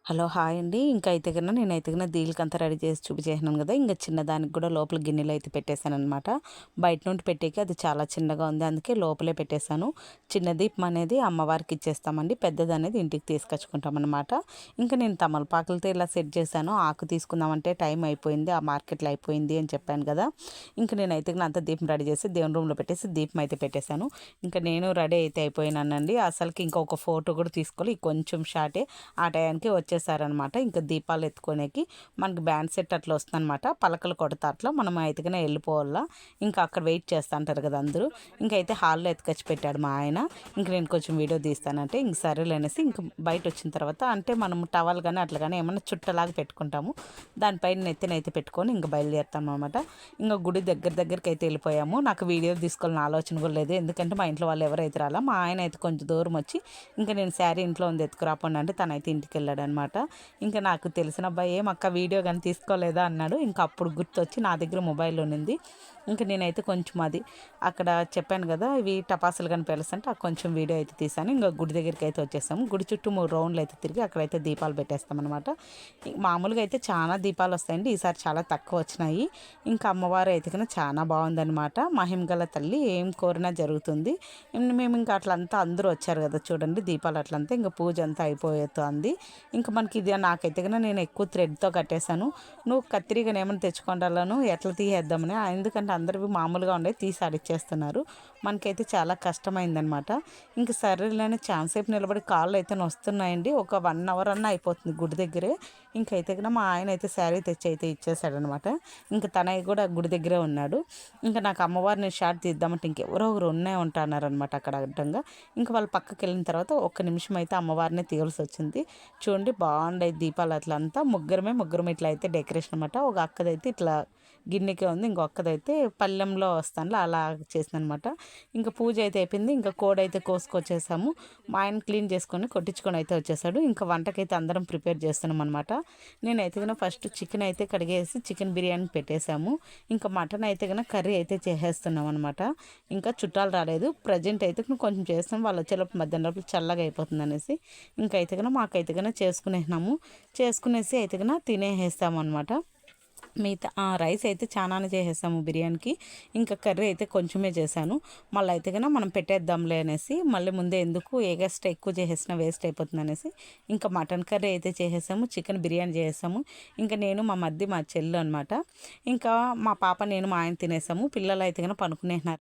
Hello hi అండి. ఇంకా అయితే కన్నా నేనైతే కన్నా దీనికంతా రెడీ చేసి చూపించేసినాను కదా. ఇంకా చిన్నదానికి కూడా లోపల గిన్నెలు అయితే పెట్టేశాను అనమాట. బయట నుండి పెట్టేకి అది చాలా చిన్నగా ఉంది, అందుకే లోపలే పెట్టేశాను. చిన్న దీపం అనేది అమ్మవారికి ఇచ్చేస్తామండి, పెద్దది అనేది ఇంటికి తీసుకొచ్చుకుంటాం అనమాట. ఇంకా నేను తమలపాకులతో ఇలా సెట్ చేశాను. ఆకు తీసుకుందామంటే టైం అయిపోయింది, ఆ మార్కెట్లో అయిపోయింది అని చెప్పాను కదా. ఇంకా నేనైతే కన్నా అంత దీపం రెడీ చేసి దేవుని రూమ్లో పెట్టేసి దీపం అయితే పెట్టేశాను. ఇంకా నేను రెడీ అయితే అయిపోయినానండి. అసలుకి ఇంకొక ఫోటో కూడా తీసుకోవాలి, కొంచెం షార్టే. ఆ టయానికి వచ్చేసారనమాట. ఇంకా దీపాలు ఎత్తుకోనేకి మనకి బ్యాండ్ సెట్ అట్లా వస్తుందన్నమాట. పలకలు కొడతా అట్లా మనం అయితేనే వెళ్ళిపోవాలా. ఇంకా అక్కడ వెయిట్ చేస్తూ అంటారు కదా అందరూ. ఇంకైతే హాల్లో ఎత్తుకొచ్చి పెట్టాడు మా ఆయన. ఇంక నేను కొంచెం వీడియో తీస్తానంటే ఇంక సరేలేనేసి ఇంక బయట వచ్చిన తర్వాత అంటే మనం టవల్ కానీ అట్లా కానీ ఏమన్నా చుట్టలాగా పెట్టుకుంటాము, దానిపైన నెత్తినైతే పెట్టుకొని ఇంకా బయలుదేరుతాం అనమాట. ఇంకా గుడి దగ్గరికి అయితే వెళ్ళిపోయాము. నాకు వీడియో తీసుకోవాలని ఆలోచన కూడా లేదు, ఎందుకంటే మా ఇంట్లో వాళ్ళు ఎవరైతే రాలా. మా ఆయన అయితే కొంచెం దూరం వచ్చి ఇంకా నేను శారీ ఇంట్లో ఉంది ఎత్తుకురాపండి అంటే తనైతే ఇంటికి వెళ్ళాడు అనమాట. ఇంకా నాకు తెలిసిన అబ్బాయి ఏమక్క వీడియో కానీ తీసుకోలేదా అన్నాడు. ఇంకా అప్పుడు గుర్తొచ్చి నా దగ్గర మొబైల్ ఉన్నింది. ఇంకా నేనైతే కొంచెం అది అక్కడ చెప్పాను కదా ఇవి టపాసులు కానీ పెలుస్తుంటే ఆ కొంచెం వీడియో అయితే తీసాను. ఇంకా గుడి దగ్గరికి అయితే వచ్చేసాము. గుడి చుట్టూ 3 రౌండ్లు అయితే తిరిగి అక్కడైతే దీపాలు పెట్టేస్తాం అనమాట. మామూలుగా అయితే చాలా దీపాలు వస్తాయండి, ఈసారి చాలా తక్కువ వచ్చినాయి. ఇంకా అమ్మవారు అయితే కన్నా చాలా బాగుందనమాట. మహిమగల తల్లి ఏం కోరినా జరుగుతుంది. మేము ఇంకా అట్లంతా అందరూ వచ్చారు కదా చూడండి, దీపాలు అట్లంతా ఇంకా పూజ అంతా అయిపోతుంది. ఇంకా మనకి ఇది నాకైతే కన్నా నేను ఎక్కువ థ్రెడ్తో కట్టేశాను. నువ్వు కత్తిరిగా ఏమైనా తెచ్చుకోవడాలను ఎట్లా తీసేద్దామని, ఎందుకంటే అందరివి మామూలుగా ఉండే తీసి ఆడిచ్చేస్తున్నారు. మనకైతే చాలా కష్టమైందనమాట. ఇంక సరేలేని ఛాన్స్ సేపు నిలబడి కాళ్ళు అయితే వస్తున్నాయండి. ఒక 1 అవర్ అన్న అయిపోతుంది గుడి దగ్గరే. ఇంకైతే కన్నా మా ఆయన అయితే శారీ తెచ్చి అయితే ఇచ్చేసాడనమాట. ఇంకా తనయ్య కూడా గుడి దగ్గరే ఉన్నాడు. ఇంకా నాకు అమ్మవారిని షార్ట్ తీద్దామంటే ఇంకెవరో ఒకరు ఉంటారనమాట అక్కడ అడ్డంగా. ఇంకా వాళ్ళు పక్కకి వెళ్ళిన తర్వాత ఒక్క నిమిషం అయితే అమ్మవారిని తీయాల్సి వచ్చింది. చూడండి బాగుండే దీపాలు అట్లా అంతా ముగ్గురం ఇట్లా అయితే డెకరేషన్ అనమాట. ఒక అక్కదైతే ఇట్లా గిన్నెకే ఉంది, ఇంకో అక్కదైతే పళ్ళెంలో వస్తాను అలా చేసింది అనమాట. ఇంకా పూజ అయితే అయిపోయింది. ఇంకా కోడైతే కోసుకొచ్చేసాము. మా ఆయన క్లీన్ చేసుకొని కొట్టించుకొని అయితే వచ్చేసాడు. ఇంకా వంటకైతే అందరం ప్రిపేర్ చేస్తున్నాం అనమాట. నేనైతే కన్నా ఫస్ట్ చికెన్ అయితే కడిగేసి చికెన్ బిర్యానీ పెట్టేశాము. ఇంకా మటన్ అయితే కన్నా కర్రీ అయితే చేసేస్తున్నాం అనమాట. ఇంకా చుట్టాలు రాలేదు, ప్రజెంట్ అయితే కొంచెం చేస్తాం, వాళ్ళు వచ్చేలోపు మధ్యాహ్నం లోపల చల్లగా అయిపోతుంది అనేసి. ఇంకా అయితే కన్నా మాకైతే కన్నా చేసుకునేసి అయితే కన్నా తినేసేస్తాము అనమాట. మిగతా రైస్ అయితే చాలానే చేసేసాము బిర్యానీకి. ఇంకా కర్రీ అయితే కొంచెమే చేశాను. మళ్ళీ అయితే కన్నా మనం పెట్టేద్దాంలే అనేసి మళ్ళీ ముందే ఎందుకు ఎగస్ట్రా ఎక్కువ చేసేసిన వేస్ట్ అయిపోతుంది అనేసి ఇంకా మటన్ కర్రీ అయితే చేసేసాము, చికెన్ బిర్యానీ చేసేసాము. ఇంకా నేను మా చెల్లు అనమాట. ఇంకా మా పాప నేను మా ఆయన తినేసాము. పిల్లలు అయితే కన్నా పనుకునేసినారు.